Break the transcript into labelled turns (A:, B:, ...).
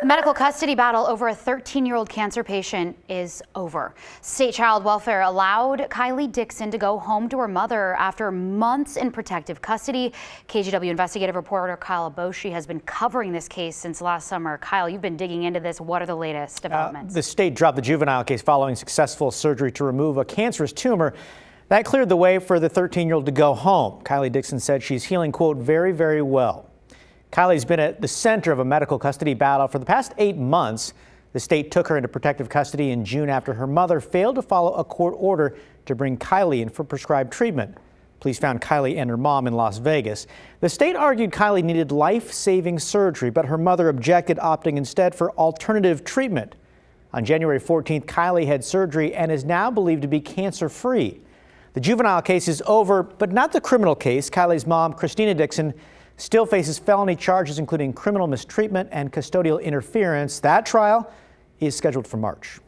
A: Medical custody battle over a 13-year-old cancer patient is over. State Child Welfare allowed Kylee Dixon to go home to her mother after months in protective custody. KGW investigative reporter Kyle Boshi has been covering this case since last summer. Kyle, you've been digging into this. What are the latest developments?
B: The state dropped the juvenile case following successful surgery to remove a cancerous tumor. That cleared the way for the 13-year-old to go home. Kylee Dixon said she's healing, quote, very, very well. Kylie's been at the center of a medical custody battle for the past 8 months. The state took her into protective custody in June after her mother failed to follow a court order to bring Kylee in for prescribed treatment. Police found Kylee and her mom in Las Vegas. The state argued Kylee needed life-saving surgery, but her mother objected, opting instead for alternative treatment. On January 14th, Kylee had surgery and is now believed to be cancer-free. The juvenile case is over, but not the criminal case. Kylie's mom, Kylee Dixon, still faces felony charges, including criminal mistreatment and custodial interference. That trial is scheduled for March.